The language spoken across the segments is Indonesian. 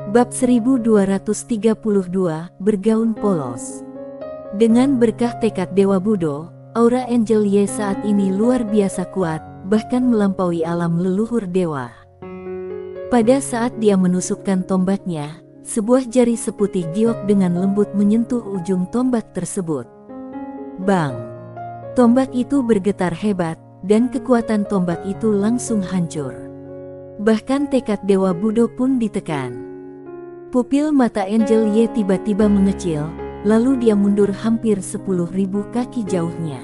Bab 1232, Bergaun Polos. Dengan berkah tekad Dewa Budo, aura Angel Ye saat ini luar biasa kuat, bahkan melampaui alam leluhur dewa. Pada saat dia menusukkan tombaknya, sebuah jari seputih giok dengan lembut menyentuh ujung tombak tersebut. Bang! Tombak itu bergetar hebat, dan kekuatan tombak itu langsung hancur. Bahkan tekad Dewa Budo pun ditekan. Pupil mata Angel Ye tiba-tiba mengecil, lalu dia mundur hampir 10.000 kaki jauhnya.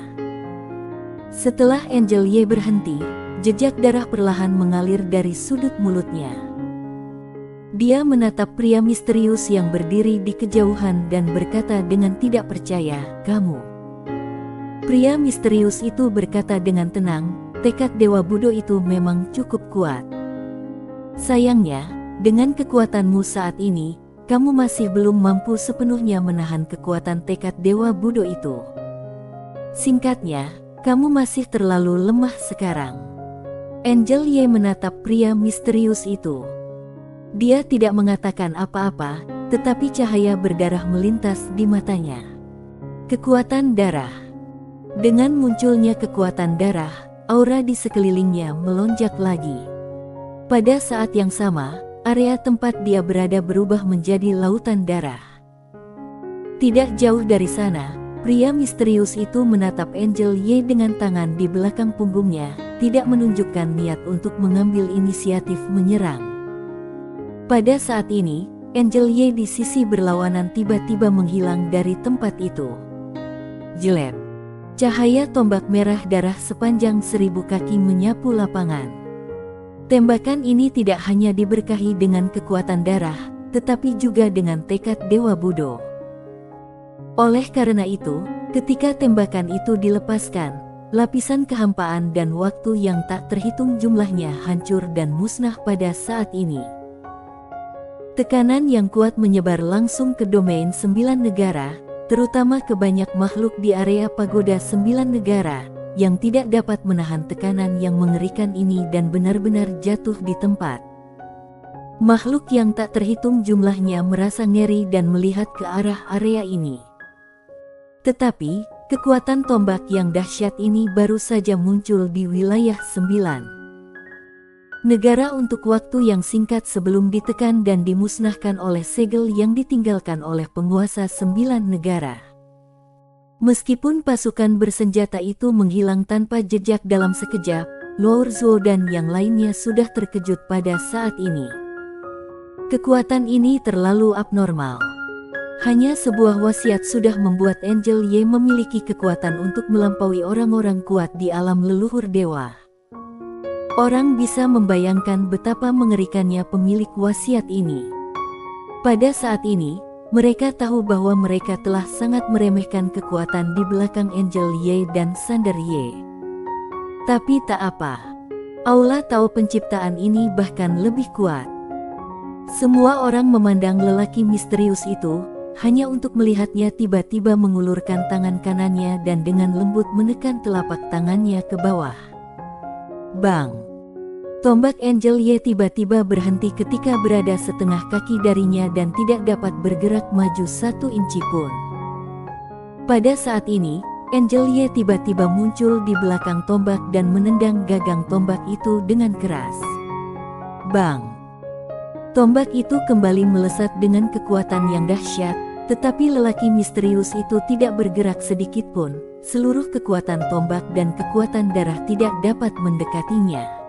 Setelah Angel Ye berhenti, jejak darah perlahan mengalir dari sudut mulutnya. Dia menatap pria misterius yang berdiri di kejauhan dan berkata dengan tidak percaya, "Kamu." Pria misterius itu berkata dengan tenang, "Tekad Dewa Budo itu memang cukup kuat. Sayangnya, dengan kekuatanmu saat ini, kamu masih belum mampu sepenuhnya menahan kekuatan tekad Dewa Budo itu. Singkatnya, kamu masih terlalu lemah sekarang." Angel Ye menatap pria misterius itu. Dia tidak mengatakan apa-apa, tetapi cahaya berdarah melintas di matanya. Kekuatan darah. Dengan munculnya kekuatan darah, aura di sekelilingnya melonjak lagi. Pada saat yang sama, area tempat dia berada berubah menjadi lautan darah. Tidak jauh dari sana, pria misterius itu menatap Angel Ye dengan tangan di belakang punggungnya, tidak menunjukkan niat untuk mengambil inisiatif menyerang. Pada saat ini, Angel Ye di sisi berlawanan tiba-tiba menghilang dari tempat itu. Jelek. Cahaya tombak merah darah sepanjang 1000 kaki menyapu lapangan. Tembakan ini tidak hanya diberkahi dengan kekuatan darah, tetapi juga dengan tekad Dewa Budo. Oleh karena itu, ketika tembakan itu dilepaskan, lapisan kehampaan dan waktu yang tak terhitung jumlahnya hancur dan musnah pada saat ini. Tekanan yang kuat menyebar langsung ke domain 9 negara, terutama ke banyak makhluk di area pagoda 9 negara, yang tidak dapat menahan tekanan yang mengerikan ini dan benar-benar jatuh di tempat. Makhluk yang tak terhitung jumlahnya merasa ngeri dan melihat ke arah area ini. Tetapi, kekuatan tombak yang dahsyat ini baru saja muncul di wilayah 9 negara untuk waktu yang singkat sebelum ditekan dan dimusnahkan oleh segel yang ditinggalkan oleh penguasa 9 negara. Meskipun pasukan bersenjata itu menghilang tanpa jejak dalam sekejap, Lord Zhuo dan yang lainnya sudah terkejut pada saat ini. Kekuatan ini terlalu abnormal. Hanya sebuah wasiat sudah membuat Angel Ye memiliki kekuatan untuk melampaui orang-orang kuat di alam leluhur dewa. Orang bisa membayangkan betapa mengerikannya pemilik wasiat ini. Pada saat ini, mereka tahu bahwa mereka telah sangat meremehkan kekuatan di belakang Angel Ye dan Sander Ye. Tapi tak apa. Aula tahu penciptaan ini bahkan lebih kuat. Semua orang memandang lelaki misterius itu, hanya untuk melihatnya tiba-tiba mengulurkan tangan kanannya dan dengan lembut menekan telapak tangannya ke bawah. Bang! Tombak Angel Ye tiba-tiba berhenti ketika berada setengah kaki darinya dan tidak dapat bergerak maju 1 inci pun. Pada saat ini, Angel Ye tiba-tiba muncul di belakang tombak dan menendang gagang tombak itu dengan keras. Bang! Tombak itu kembali melesat dengan kekuatan yang dahsyat, tetapi lelaki misterius itu tidak bergerak sedikit pun. Seluruh kekuatan tombak dan kekuatan darah tidak dapat mendekatinya.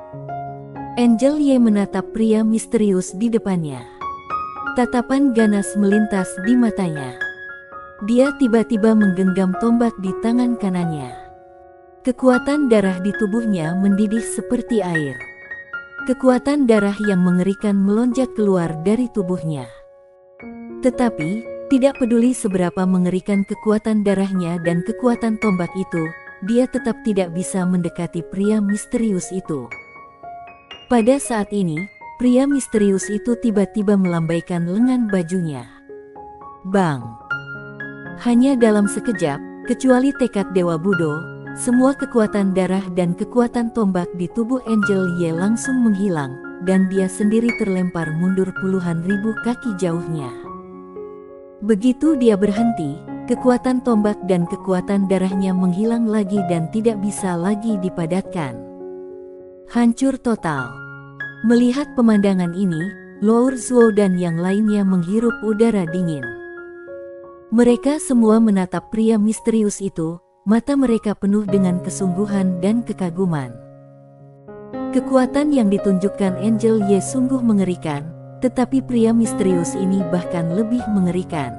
Angel Ye menatap pria misterius di depannya. Tatapan ganas melintas di matanya. Dia tiba-tiba menggenggam tombak di tangan kanannya. Kekuatan darah di tubuhnya mendidih seperti air. Kekuatan darah yang mengerikan melonjak keluar dari tubuhnya. Tetapi, tidak peduli seberapa mengerikan kekuatan darahnya dan kekuatan tombak itu, dia tetap tidak bisa mendekati pria misterius itu. Pada saat ini, pria misterius itu tiba-tiba melambaikan lengan bajunya. Bang! Hanya dalam sekejap, kecuali tekad Dewa Budo, semua kekuatan darah dan kekuatan tombak di tubuh Angel Ye langsung menghilang, dan dia sendiri terlempar mundur puluhan ribu kaki jauhnya. Begitu dia berhenti, kekuatan tombak dan kekuatan darahnya menghilang lagi dan tidak bisa lagi dipadatkan. Hancur total. Melihat pemandangan ini, Luo Zhuo dan yang lainnya menghirup udara dingin. Mereka semua menatap pria misterius itu, mata mereka penuh dengan kesungguhan dan kekaguman. Kekuatan yang ditunjukkan Angel Ye sungguh mengerikan, tetapi pria misterius ini bahkan lebih mengerikan.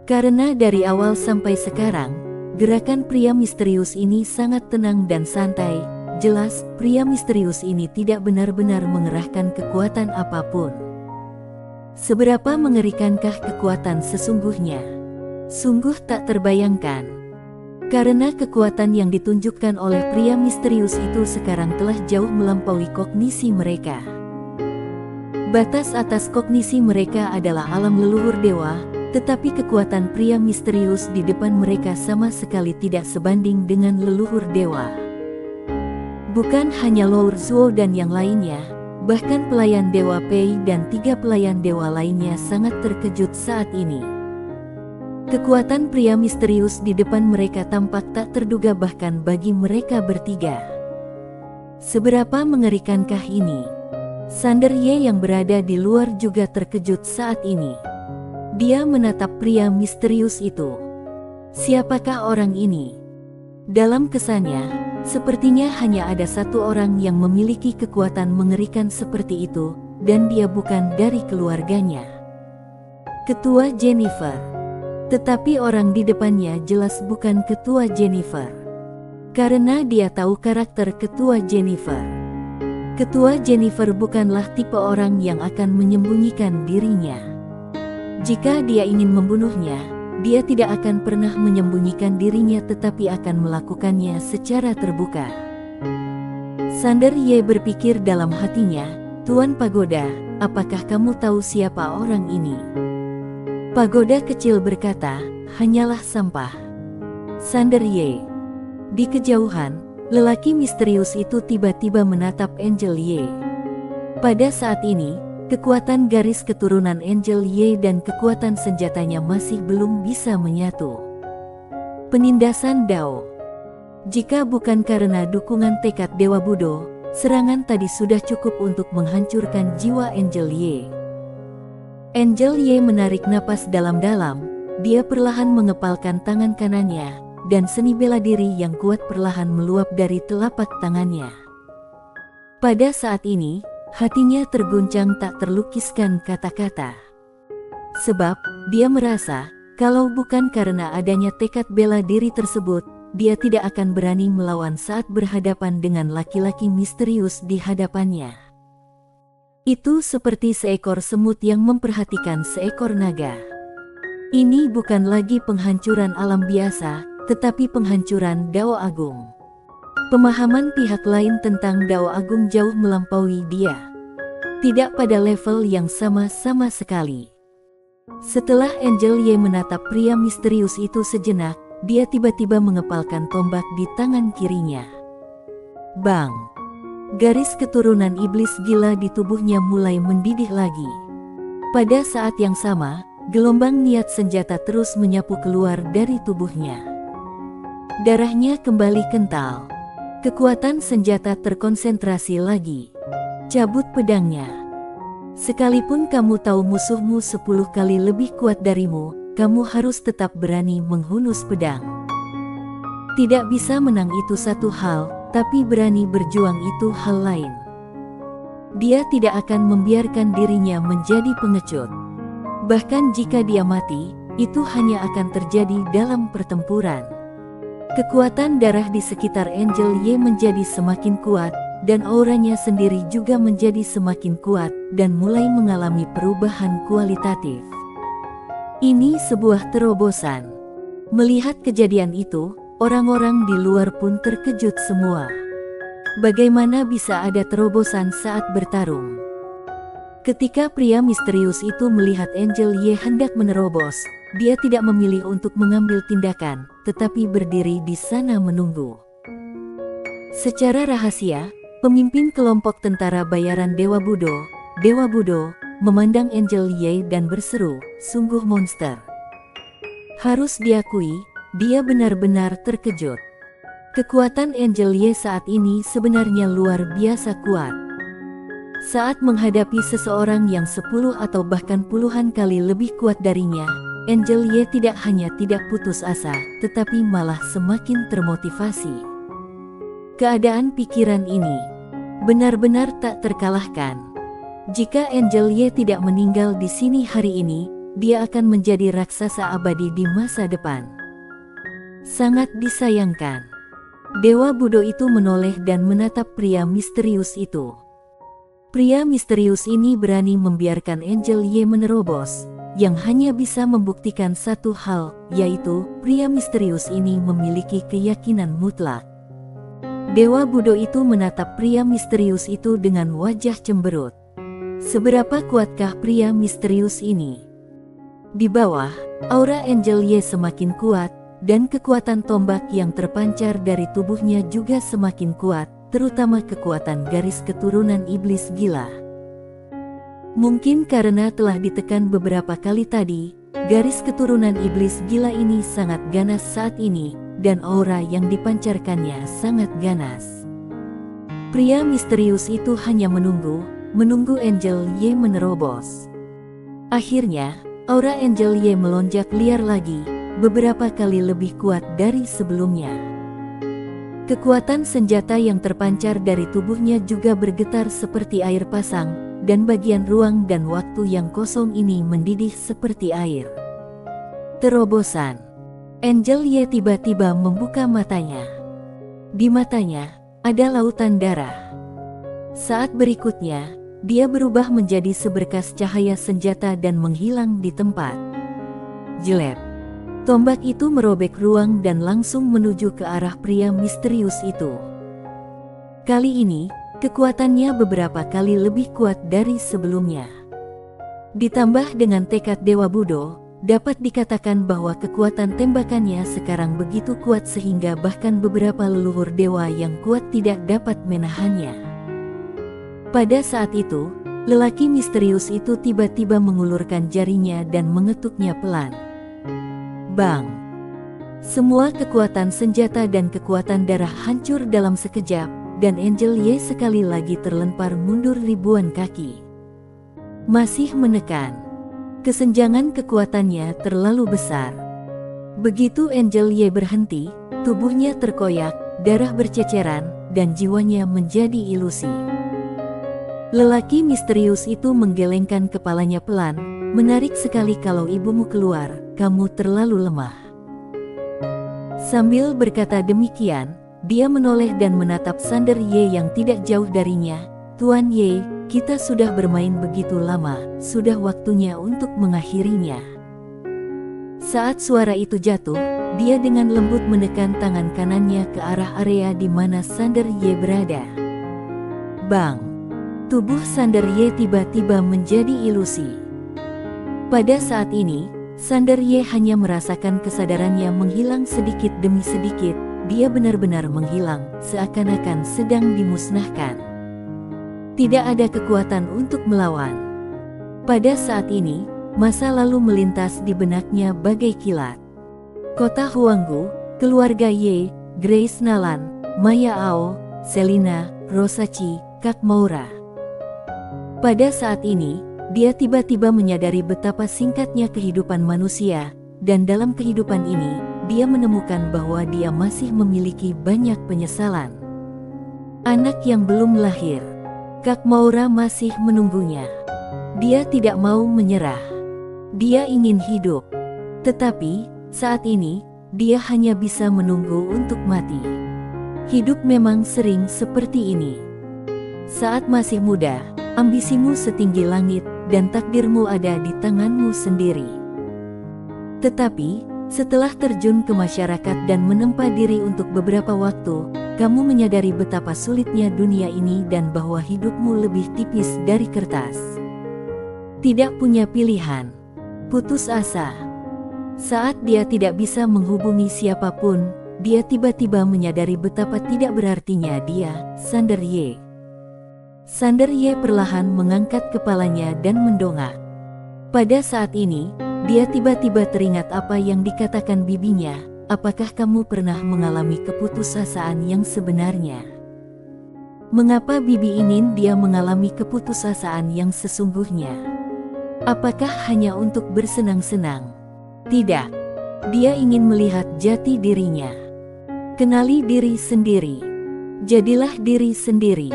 Karena dari awal sampai sekarang, gerakan pria misterius ini sangat tenang dan santai. Jelas, pria misterius ini tidak benar-benar mengerahkan kekuatan apapun. Seberapa mengerikankah kekuatan sesungguhnya? Sungguh tak terbayangkan. Karena kekuatan yang ditunjukkan oleh pria misterius itu sekarang telah jauh melampaui kognisi mereka. Batas atas kognisi mereka adalah alam leluhur dewa, tetapi kekuatan pria misterius di depan mereka sama sekali tidak sebanding dengan leluhur dewa. Bukan hanya Luo Zhuo dan yang lainnya, bahkan pelayan Dewa Pei dan 3 pelayan dewa lainnya sangat terkejut saat ini. Kekuatan pria misterius di depan mereka tampak tak terduga bahkan bagi mereka bertiga. Seberapa mengerikankah ini? Sander Ye yang berada di luar juga terkejut saat ini. Dia menatap pria misterius itu. Siapakah orang ini? Dalam kesannya, sepertinya hanya ada satu orang yang memiliki kekuatan mengerikan seperti itu, dan dia bukan dari keluarganya. Ketua Jennifer. Tetapi orang di depannya jelas bukan Ketua Jennifer. Karena dia tahu karakter Ketua Jennifer. Ketua Jennifer bukanlah tipe orang yang akan menyembunyikan dirinya. Jika dia ingin membunuhnya, dia tidak akan pernah menyembunyikan dirinya tetapi akan melakukannya secara terbuka. Sander Ye berpikir dalam hatinya, Tuan Pagoda, apakah kamu tahu siapa orang ini? Pagoda kecil berkata, hanyalah sampah. Sander Ye. Di kejauhan, lelaki misterius itu tiba-tiba menatap Angel Ye. Pada saat ini, kekuatan garis keturunan Angel Ye dan kekuatan senjatanya masih belum bisa menyatu. Penindasan Dao. Jika bukan karena dukungan tekad Dewa Budo, serangan tadi sudah cukup untuk menghancurkan jiwa Angel Ye. Angel Ye menarik napas dalam-dalam, dia perlahan mengepalkan tangan kanannya, dan seni bela diri yang kuat perlahan meluap dari telapak tangannya. Pada saat ini, hatinya terguncang tak terlukiskan kata-kata. Sebab, dia merasa, kalau bukan karena adanya tekad bela diri tersebut, dia tidak akan berani melawan saat berhadapan dengan laki-laki misterius di hadapannya. Itu seperti seekor semut yang memperhatikan seekor naga. Ini bukan lagi penghancuran alam biasa, tetapi penghancuran Dao Agung. Pemahaman pihak lain tentang Dao Agung jauh melampaui dia. Tidak pada level yang sama sekali. Setelah Angel Ye menatap pria misterius itu sejenak, dia tiba-tiba mengepalkan tombak di tangan kirinya. Bang! Garis keturunan iblis gila di tubuhnya mulai mendidih lagi. Pada saat yang sama, gelombang niat senjata terus menyapu keluar dari tubuhnya. Darahnya kembali kental. Kekuatan senjata terkonsentrasi lagi. Cabut pedangnya. Sekalipun kamu tahu musuhmu 10 kali lebih kuat darimu, kamu harus tetap berani menghunus pedang. Tidak bisa menang itu satu hal, tapi berani berjuang itu hal lain. Dia tidak akan membiarkan dirinya menjadi pengecut. Bahkan jika dia mati, itu hanya akan terjadi dalam pertempuran. Kekuatan darah di sekitar Angel Ye menjadi semakin kuat, dan auranya sendiri juga menjadi semakin kuat, dan mulai mengalami perubahan kualitatif. Ini sebuah terobosan. Melihat kejadian itu, orang-orang di luar pun terkejut semua. Bagaimana bisa ada terobosan saat bertarung? Ketika pria misterius itu melihat Angel Ye hendak menerobos, dia tidak memilih untuk mengambil tindakan, tetapi berdiri di sana menunggu. Secara rahasia, Pemimpin kelompok tentara bayaran Dewa Budo, memandang Angel Ye dan berseru, "Sungguh monster." Harus diakui, dia benar-benar terkejut. Kekuatan Angel Ye saat ini sebenarnya luar biasa kuat. Saat menghadapi seseorang yang 10 atau bahkan puluhan kali lebih kuat darinya, Angel Ye tidak hanya tidak putus asa, tetapi malah semakin termotivasi. Keadaan pikiran ini benar-benar tak terkalahkan. Jika Angel Ye tidak meninggal di sini hari ini, dia akan menjadi raksasa abadi di masa depan. Sangat disayangkan. Dewa Budo itu menoleh dan menatap pria misterius itu. Pria misterius ini berani membiarkan Angel Ye menerobos, yang hanya bisa membuktikan satu hal, yaitu pria misterius ini memiliki keyakinan mutlak. Dewa Budo itu menatap pria misterius itu dengan wajah cemberut. Seberapa kuatkah pria misterius ini? Di bawah, aura Angel Ye semakin kuat, dan kekuatan tombak yang terpancar dari tubuhnya juga semakin kuat, terutama kekuatan garis keturunan iblis gila. Mungkin karena telah ditekan beberapa kali tadi, garis keturunan iblis gila ini sangat ganas saat ini, dan aura yang dipancarkannya sangat ganas. Pria misterius itu hanya menunggu Angel Ye menerobos. Akhirnya, aura Angel Ye melonjak liar lagi, beberapa kali lebih kuat dari sebelumnya. Kekuatan senjata yang terpancar dari tubuhnya juga bergetar seperti air pasang, dan bagian ruang dan waktu yang kosong ini mendidih seperti air. Terobosan. Angel Ye tiba-tiba membuka matanya. Di matanya, ada lautan darah. Saat berikutnya, dia berubah menjadi seberkas cahaya senjata dan menghilang di tempat. Jelek. Tombak itu merobek ruang dan langsung menuju ke arah pria misterius itu. Kali ini, kekuatannya beberapa kali lebih kuat dari sebelumnya. Ditambah dengan tekad Dewa Budo, dapat dikatakan bahwa kekuatan tembakannya sekarang begitu kuat sehingga bahkan beberapa leluhur dewa yang kuat tidak dapat menahannya. Pada saat itu, lelaki misterius itu tiba-tiba mengulurkan jarinya dan mengetuknya pelan. Bang! Semua kekuatan senjata dan kekuatan darah hancur dalam sekejap, dan Angel Ye sekali lagi terlempar mundur ribuan kaki. Masih menekan. Kesenjangan kekuatannya terlalu besar. Begitu Angel Ye berhenti, tubuhnya terkoyak, darah berceceran, dan jiwanya menjadi ilusi. Lelaki misterius itu menggelengkan kepalanya pelan, "Menarik sekali kalau ibumu keluar, kamu terlalu lemah." Sambil berkata demikian, dia menoleh dan menatap Sander Ye yang tidak jauh darinya. "Tuan Ye, kita sudah bermain begitu lama, sudah waktunya untuk mengakhirinya." Saat suara itu jatuh, dia dengan lembut menekan tangan kanannya ke arah area di mana Sander Ye berada. Bang! Tubuh Sander Ye tiba-tiba menjadi ilusi. Pada saat ini, Sander Ye hanya merasakan kesadarannya menghilang sedikit demi sedikit. Dia benar-benar menghilang, seakan-akan sedang dimusnahkan. Tidak ada kekuatan untuk melawan. Pada saat ini, masa lalu melintas di benaknya bagai kilat. Kota Huanggu, keluarga Ye, Grace Nalan, Maya Ao, Selina, Rosachi, Kak Maura. Pada saat ini, dia tiba-tiba menyadari betapa singkatnya kehidupan manusia, dan dalam kehidupan ini, dia menemukan bahwa dia masih memiliki banyak penyesalan. Anak yang belum lahir. Kak Maura masih menunggunya. Dia tidak mau menyerah. Dia ingin hidup. Tetapi, saat ini, dia hanya bisa menunggu untuk mati. Hidup memang sering seperti ini. Saat masih muda, ambisimu setinggi langit, dan takdirmu ada di tanganmu sendiri. Tetapi, setelah terjun ke masyarakat dan menempa diri untuk beberapa waktu, kamu menyadari betapa sulitnya dunia ini dan bahwa hidupmu lebih tipis dari kertas. Tidak punya pilihan. Putus asa. Saat dia tidak bisa menghubungi siapapun, dia tiba-tiba menyadari betapa tidak berartinya dia, Sander Ye. Sander Ye perlahan mengangkat kepalanya dan mendongak. Pada saat ini, dia tiba-tiba teringat apa yang dikatakan bibinya. Apakah kamu pernah mengalami keputusasaan yang sebenarnya? Mengapa bibi ingin dia mengalami keputusasaan yang sesungguhnya? Apakah hanya untuk bersenang-senang? Tidak. Dia ingin melihat jati dirinya. Kenali diri sendiri. Jadilah diri sendiri.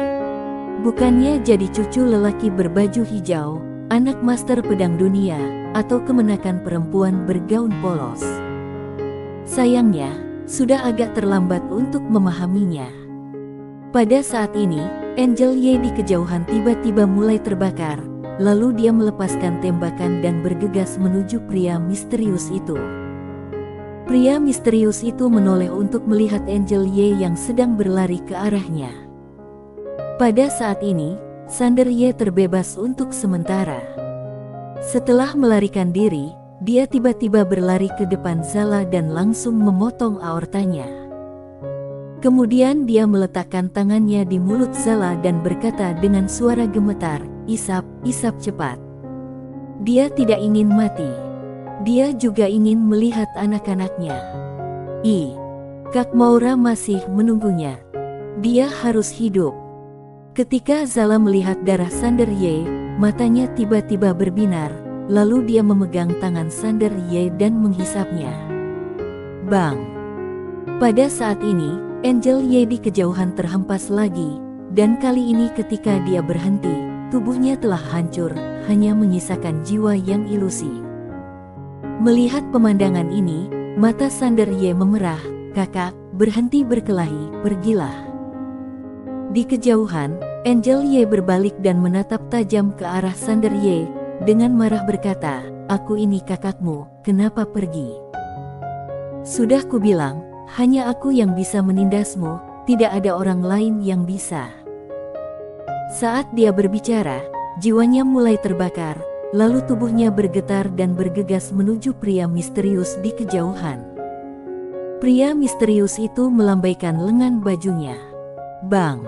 Bukannya jadi cucu lelaki berbaju hijau, anak master pedang dunia, atau kemenakan perempuan bergaun polos. Sayangnya, sudah agak terlambat untuk memahaminya. Pada saat ini, Angel Ye di kejauhan tiba-tiba mulai terbakar, lalu dia melepaskan tembakan dan bergegas menuju pria misterius itu. Pria misterius itu menoleh untuk melihat Angel Ye yang sedang berlari ke arahnya. Pada saat ini, Sander Ye terbebas untuk sementara. Setelah melarikan diri, dia tiba-tiba berlari ke depan Zala dan langsung memotong aortanya. Kemudian dia meletakkan tangannya di mulut Zala dan berkata dengan suara gemetar, "Isap, isap cepat." Dia tidak ingin mati. Dia juga ingin melihat anak-anaknya. Kak Maura masih menunggunya. Dia harus hidup. Ketika Zala melihat darah Sander Ye, matanya tiba-tiba berbinar, lalu dia memegang tangan Sander Ye dan menghisapnya. Bang! Pada saat ini, Angel Ye di kejauhan terhempas lagi, dan kali ini ketika dia berhenti, tubuhnya telah hancur, hanya menyisakan jiwa yang ilusi. Melihat pemandangan ini, mata Sander Ye memerah. "Kakak, berhenti berkelahi, pergilah." Di kejauhan, Angel Ye berbalik dan menatap tajam ke arah Sander Ye, dengan marah berkata, "Aku ini kakakmu, kenapa pergi? Sudah kubilang, hanya aku yang bisa menindasmu, tidak ada orang lain yang bisa." Saat dia berbicara, jiwanya mulai terbakar, lalu tubuhnya bergetar dan bergegas menuju pria misterius di kejauhan. Pria misterius itu melambaikan lengan bajunya. Bang!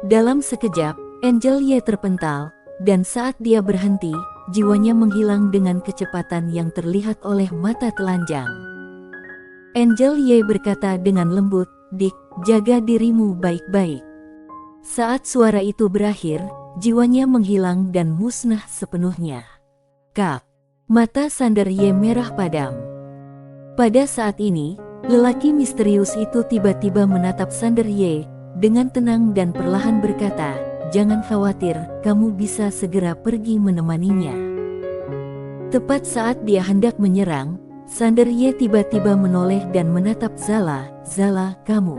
Dalam sekejap, Angel Ye terpental, dan saat dia berhenti, jiwanya menghilang dengan kecepatan yang terlihat oleh mata telanjang. Angel Ye berkata dengan lembut, "Dik, jaga dirimu baik-baik." Saat suara itu berakhir, jiwanya menghilang dan musnah sepenuhnya. Kak! Mata Sander Ye merah padam. Pada saat ini, lelaki misterius itu tiba-tiba menatap Sander Ye, dengan tenang dan perlahan berkata, "Jangan khawatir, kamu bisa segera pergi menemaninya." Tepat saat dia hendak menyerang, Sander Ye tiba-tiba menoleh dan menatap Zala. "Zala, kamu?"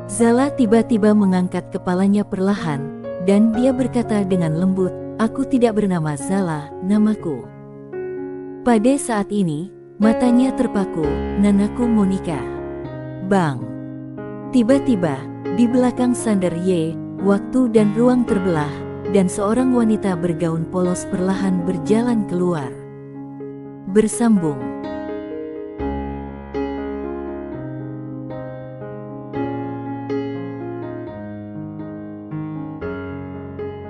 Zala tiba-tiba mengangkat kepalanya perlahan, dan dia berkata dengan lembut, "Aku tidak bernama Zala, namaku." Pada saat ini, matanya terpaku, "Namaku Monica." Bang! Tiba-tiba, di belakang Sander Ye, waktu dan ruang terbelah, dan seorang wanita bergaun polos perlahan berjalan keluar. Bersambung.